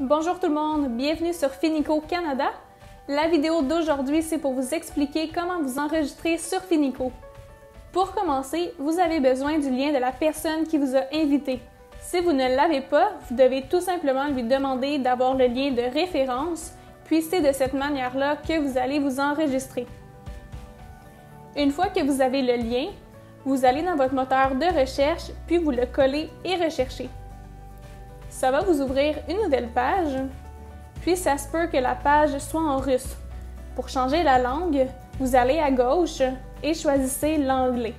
Bonjour tout le monde, bienvenue sur Finico Canada. La vidéo d'aujourd'hui, c'est pour vous expliquer comment vous enregistrer sur Finico. Pour commencer, vous avez besoin du lien de la personne qui vous a invité. Si vous ne l'avez pas, vous devez tout simplement lui demander d'avoir le lien de référence, puis c'est de cette manière-là que vous allez vous enregistrer. Une fois que vous avez le lien, vous allez dans votre moteur de recherche, puis vous le collez et recherchez. Ça va vous ouvrir une nouvelle page, puis ça se peut que la page soit en russe. Pour changer la langue, vous allez à gauche et choisissez l'anglais.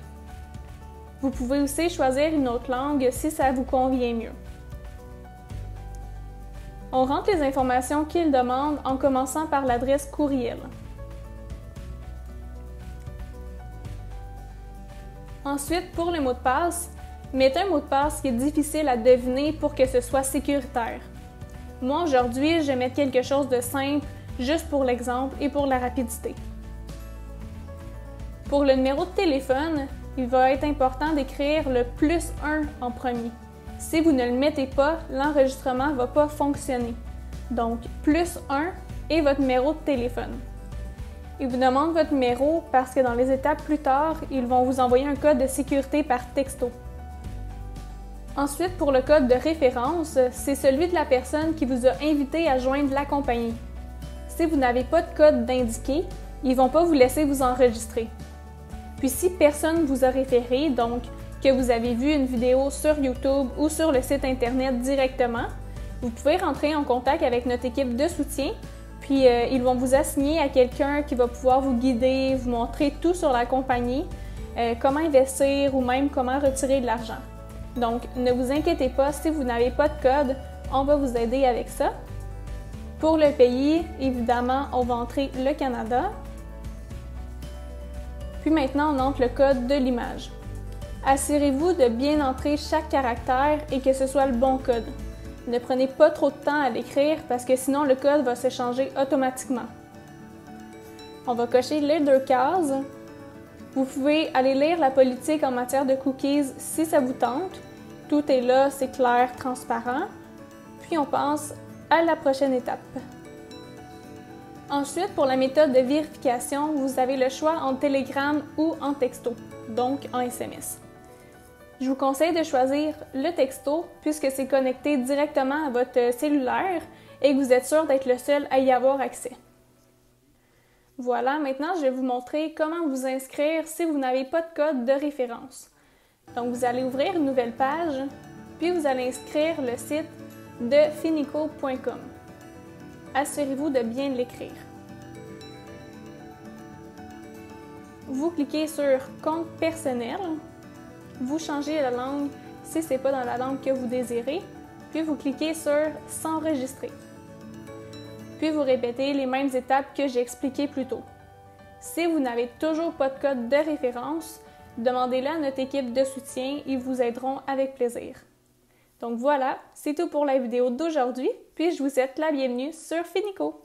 Vous pouvez aussi choisir une autre langue si ça vous convient mieux. On rentre les informations qu'il demande en commençant par l'adresse courriel. Ensuite, pour le mot de passe, mettez un mot de passe qui est difficile à deviner pour que ce soit sécuritaire. Moi, aujourd'hui, je vais mettre quelque chose de simple, juste pour l'exemple et pour la rapidité. Pour le numéro de téléphone, il va être important d'écrire le +1 en premier. Si vous ne le mettez pas, l'enregistrement ne va pas fonctionner. Donc, +1 et votre numéro de téléphone. Ils vous demandent votre numéro parce que dans les étapes plus tard, ils vont vous envoyer un code de sécurité par texto. Ensuite, pour le code de référence, c'est celui de la personne qui vous a invité à joindre la compagnie. Si vous n'avez pas de code d'indiqué, ils ne vont pas vous laisser vous enregistrer. Puis si personne vous a référé, donc que vous avez vu une vidéo sur YouTube ou sur le site Internet directement, vous pouvez rentrer en contact avec notre équipe de soutien, puis ils vont vous assigner à quelqu'un qui va pouvoir vous guider, vous montrer tout sur la compagnie, comment investir ou même comment retirer de l'argent. Donc, ne vous inquiétez pas, si vous n'avez pas de code, on va vous aider avec ça. Pour le pays, évidemment, on va entrer le Canada. Puis maintenant, on entre le code de l'image. Assurez-vous de bien entrer chaque caractère et que ce soit le bon code. Ne prenez pas trop de temps à l'écrire parce que sinon le code va se changer automatiquement. On va cocher les 2 cases. Vous pouvez aller lire la politique en matière de cookies si ça vous tente. Tout est là, c'est clair, transparent. Puis on passe à la prochaine étape. Ensuite, pour la méthode de vérification, vous avez le choix en Telegram ou en texto, donc en SMS. Je vous conseille de choisir le texto puisque c'est connecté directement à votre cellulaire et que vous êtes sûr d'être le seul à y avoir accès. Voilà, maintenant je vais vous montrer comment vous inscrire si vous n'avez pas de code de référence. Donc vous allez ouvrir une nouvelle page, puis vous allez inscrire le site de finico.com. Assurez-vous de bien l'écrire. Vous cliquez sur Compte personnel, vous changez la langue si ce n'est pas dans la langue que vous désirez, puis vous cliquez sur S'enregistrer. Puis vous répétez les mêmes étapes que j'ai expliquées plus tôt. Si vous n'avez toujours pas de code de référence, demandez-le à notre équipe de soutien, ils vous aideront avec plaisir. Donc voilà, c'est tout pour la vidéo d'aujourd'hui, puis je vous souhaite la bienvenue sur Finico.